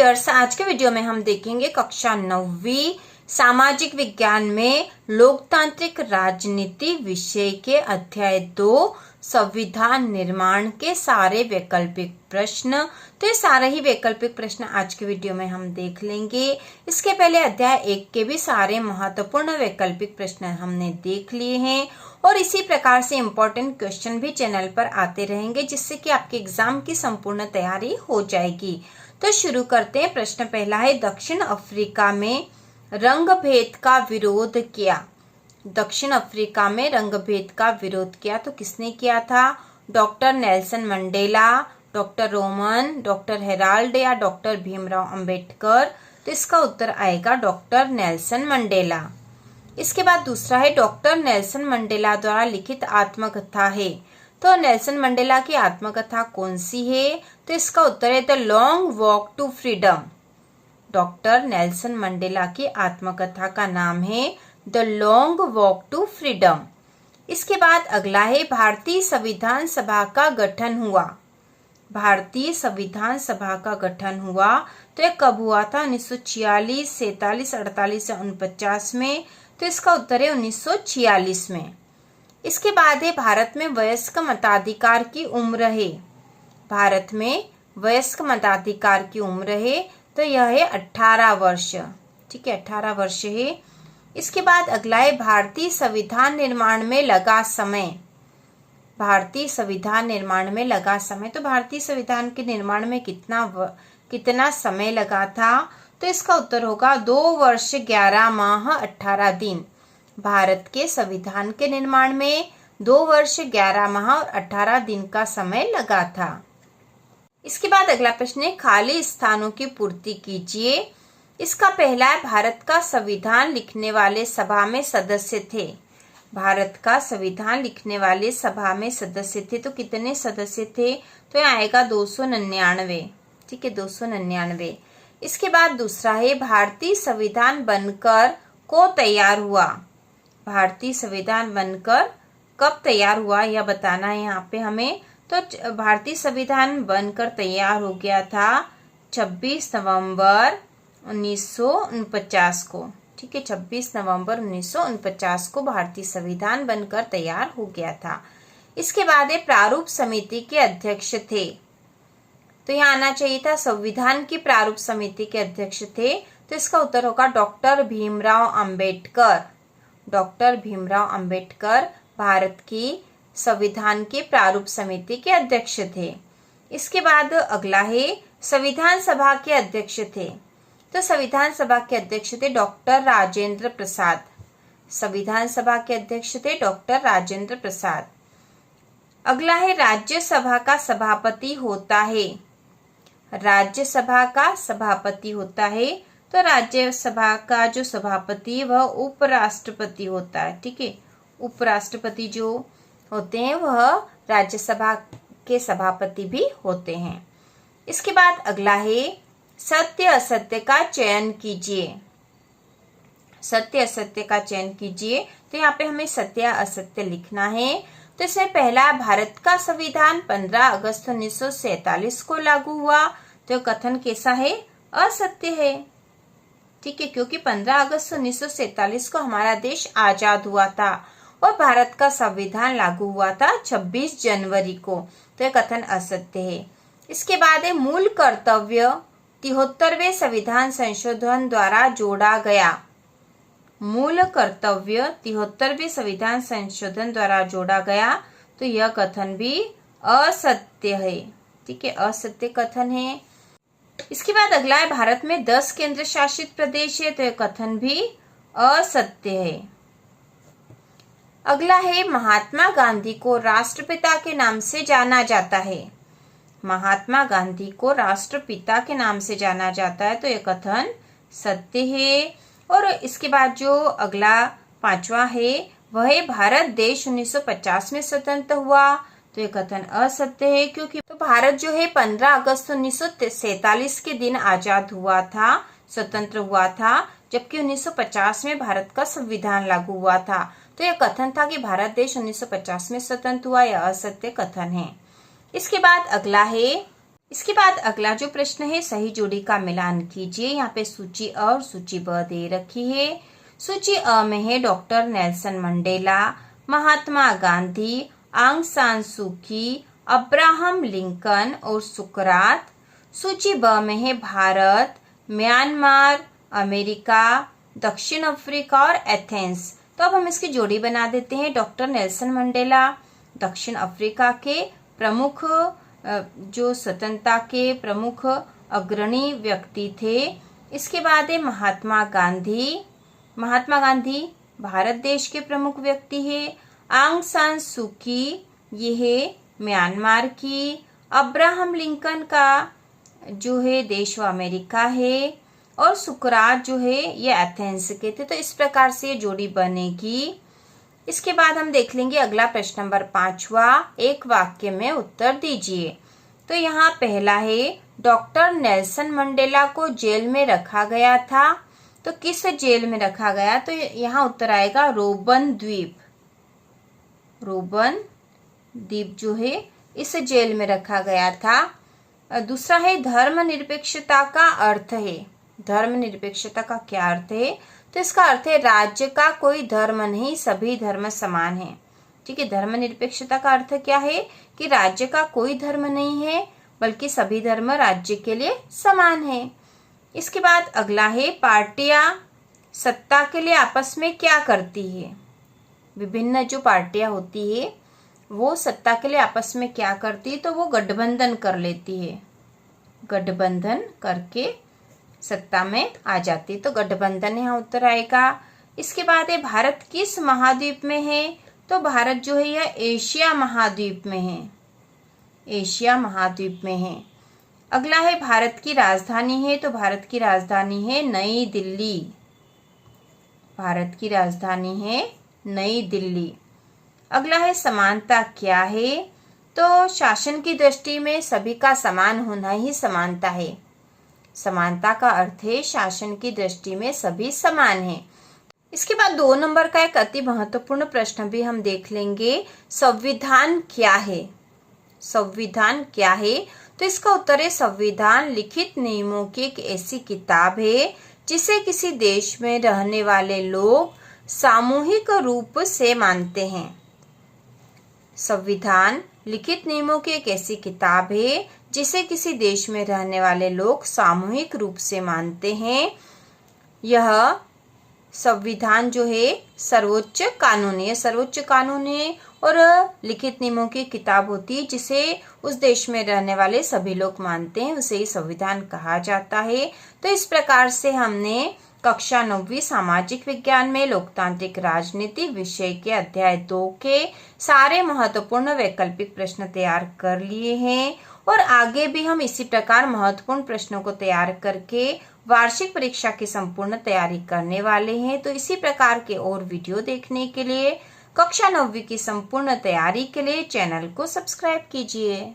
Dears, आज के video में हम देखेंगे कक्षा 9वीं सामाजिक विज्ञान में लोकतांत्रिक राजनीति विषय के अध्याय 2 संविधान निर्माण के सारे वैकल्पिक प्रश्न। तो ये सारे ही वैकल्पिक प्रश्न आज के वीडियो में हम देख लेंगे। इसके पहले अध्याय 1 के भी सारे महत्वपूर्ण वैकल्पिक प्रश्न हमने देख लिए हैं और इसी प्रकार से इम्पोर्टेंट क्वेश्चन भी चैनल पर आते रहेंगे, जिससे कि आपके एग्जाम की संपूर्ण तैयारी हो जाएगी। तो शुरू करते हैं। प्रश्न पहला है, दक्षिण अफ्रीका में रंग भेद का विरोध किया। दक्षिण अफ्रीका में रंग भेद का विरोध किया तो किसने किया था? Doctor Nelson Mandela, doctor Roman, doctor Herald या डॉक्टर भीमराव अंबेडकर। तो इसका उत्तर आएगा डॉक्टर नेल्सन मंडेला। इसके बाद दूसरा है, डॉक्टर नेल्सन मंडेला द्वारा लिखित आत्मकथा है। तो नेल्सन मंडेला की आत्मकथा कौन सी है? तो इसका उत्तर है the long walk to freedom. Doctor Nelson Mandela की आत्मकथा का नाम है the long walk to freedom. इसके बाद अगला है, भारतीय संविधान सभा का गठन हुआ। भारतीय संविधान सभा का गठन हुआ तो यह कब हुआ था? 1946, 47, 48 या 49 में। तो इसका उत्तर है 1946 में। इसके बाद है, भारत में वयस्क मताधिकार की उम्र है। भारत में वयस्क मताधिकार की उम्र है तो यह है 18 वर्ष। ठीक है, 18 वर्ष है। इसके बाद अगला है, भारतीय संविधान निर्माण में लगा समय। भारतीय संविधान निर्माण में लगा समय। तो भारतीय संविधान के निर्माण में कितना समय लगा था? तो इसका उत्तर होगा 2 वर्ष 11 माह 18 दिन। भारत के संविधान के निर्माण में 2 वर्ष 11 माह और 18 दिन का समय लगा था। इसके बाद अगला प्रश्न है, खाली स्थानों की पूर्ति कीजिए। इसका पहला है, भारत का संविधान लिखने वाले सभा में सदस्य थे। भारत का संविधान लिखने वाले सभा में सदस्य थे तो कितने सदस्य थे? तो यह आएगा 299। ठीक है, 299। इसके बाद दूसरा है, भारतीय संविधान बनकर को तैयार हुआ। भारतीय संविधान बनकर कब तैयार हुआ यह बताना है यहाँ पे हमें। तो भारतीय संविधान बनकर तैयार हो गया था 26 नवंबर 1949 को। ठीक है, 26 नवंबर 1949 को भारतीय संविधान बनकर तैयार हो गया था। इसके बाद ये प्रारूप समिति के अध्यक्ष थे। तो यहाँ आना चाहिए था संविधान की प्रारूप समिति के अध्यक्ष थे। तो इसका उत्तर होगा डॉक्टर भीमराव अंबेडकर। डॉक्टर भीमराव अंबेडकर भारत की संविधान की प्रारूप समिति के अध्यक्ष थे। इसके बाद अगला है, संविधान सभा के अध्यक्ष थे। तो संविधान सभा के अध्यक्ष थे डॉक्टर राजेंद्र प्रसाद। संविधान सभा के अध्यक्ष थे डॉक्टर राजेंद्र प्रसाद। अगला है, राज्यसभा का सभापति होता है। राज्यसभा का सभापति होता है तो राज्यसभा का जो सभापति है वह उपराष्ट्रपति होता है। ठीक है, उपराष्ट्रपति जो होते हैं वह राज्यसभा के सभापति भी होते हैं। इसके बाद अगला है, सत्य असत्य का चयन कीजिए। सत्य असत्य का चयन कीजिए। तो यहाँ पे हमें सत्य असत्य लिखना है। तो इसमें पहला, भारत का संविधान 15 अगस्त 1947 को लागू हुआ। तो कथन कैसा है? असत्य है। ठीक है, क्योंकि 15 अगस्त 1947 को हमारा देश आजाद हुआ था और भारत का संविधान लागू हुआ था 26 जनवरी को। तो यह कथन असत्य है। इसके बाद है, मूल कर्तव्य 73वें संविधान संशोधन द्वारा जोड़ा गया। मूल कर्तव्य 73वें संविधान संशोधन द्वारा जोड़ा गया। तो यह कथन भी असत्य है। ठीक है, असत्य कथन है। इसके बाद अगला है, भारत में 10 केंद्र शासित प्रदेश है। तो यह कथन भी असत्य है। अगला है, महात्मा गांधी को राष्ट्रपिता के नाम से जाना जाता है। महात्मा गांधी को राष्ट्रपिता के नाम से जाना जाता है। तो यह कथन सत्य है। और इसके बाद जो अगला 5वां है, वह है, भारत देश 1950 में स्वतंत्र हुआ। तो यह कथन असत्य है, क्योंकि तो भारत जो है 15 अगस्त 1947 के दिन आजाद हुआ था, स्वतंत्र हुआ था, जबकि 1950 में भारत का संविधान लागू हुआ था। तो यह कथन था कि भारत देश 1950 में स्वतंत्र हुआ, यह असत्य कथन है। इसके बाद अगला है, इसके बाद अगला जो प्रश्न है, सही जोड़ी का मिलान कीजिए। यहाँ पे सूची अ और सूची ब दे रखी है। सूची अ में है doctor Nelson Mandela, Mahatma Gandhi, आंग सान सू की, अब्राहम लिंकन और सुकरात। सूची ब में है भारत, म्यांमार, अमेरिका, दक्षिण अफ्रीका और एथेंस। तो अब हम इसकी जोड़ी बना देते हैं। डॉक्टर नेल्सन मंडेला दक्षिण अफ्रीका के प्रमुख जो स्वतंत्रता के प्रमुख अग्रणी व्यक्ति थे। इसके बाद है महात्मा गांधी। महात्मा गांधी भारत देश के प्रमुख व्यक्ति है। आंग सान सू की ये है म्यांमार की। अब्राहम लिंकन का जो है देश वो अमेरिका है। और सुकरात जो है ये एथेंस के थे। तो इस प्रकार से जोड़ी बनेगी। इसके बाद हम देख लेंगे अगला प्रश्न नंबर 5वां, एक वाक्य में उत्तर दीजिए। तो यहाँ पहला है, डॉक्टर नेल्सन मंडेला को जेल में रखा गया था। तो किस जेल में रखा गया? तो यहाँ उत्तर आएगा रोबन द्वीप। रोबन द्वीप जो है इस जेल में रखा गया था। दूसरा है, धर्मनिरपेक्षता का अर्थ है। धर्मनिरपेक्षता का क्या अर्थ है? तो इसका अर्थ है राज्य का कोई धर्म नहीं, सभी धर्म समान है। ठीक है, धर्मनिरपेक्षता का अर्थ क्या है कि राज्य का कोई धर्म नहीं है बल्कि सभी धर्म राज्य के लिए समान है। इसके बाद अगला है, पार्टियां सत्ता के लिए आपस में क्या करती है? विभिन्न जो पार्टियां होती है वो सत्ता के लिए आपस में क्या करती है? तो वो गठबंधन कर लेती है। गठबंधन करके सत्ता में आ जाती है। तो गठबंधन यहाँ उत्तर आएगा। इसके बाद है, भारत किस महाद्वीप में है? तो भारत जो है यह एशिया महाद्वीप में है। एशिया महाद्वीप में है। अगला है, भारत की राजधानी है। तो भारत की राजधानी है नई दिल्ली। भारत की राजधानी है नई दिल्ली। अगला है, समानता क्या है? तो शासन की दृष्टि में सभी का समान होना ही समानता है। समानता का अर्थ है शासन की दृष्टि में सभी समान हैं। इसके बाद 2 नंबर का एक अति महत्वपूर्ण प्रश्न भी हम देख लेंगे, संविधान क्या है? संविधान क्या है? तो इसका उत्तर है, संविधान लिखित नियमों की एक ऐसी किताब है जिसे किसी देश में रहने वाले लोग सामूहिक रूप से मानते हैं। संविधान लिखित नियमों की एक ऐसी किताब है जिसे किसी देश में रहने वाले लोग सामूहिक रूप से मानते हैं। यह संविधान जो है सर्वोच्च कानून है। सर्वोच्च कानून है और लिखित नियमों की किताब होती है जिसे उस देश में रहने वाले सभी लोग मानते हैं, उसे ही संविधान कहा जाता है। तो इस प्रकार से हमने कक्षा 9वीं सामाजिक विज्ञान में लोकतांत्रिक राजनीति विषय के अध्याय 2 के सारे महत्वपूर्ण वैकल्पिक प्रश्न तैयार कर लिए हैं और आगे भी हम इसी प्रकार महत्वपूर्ण प्रश्नों को तैयार करके वार्षिक परीक्षा की संपूर्ण तैयारी करने वाले हैं। तो इसी प्रकार के और वीडियो देखने के लिए कक्षा 9वीं की संपूर्ण तैयारी के लिए चैनल को सब्सक्राइब कीजिए।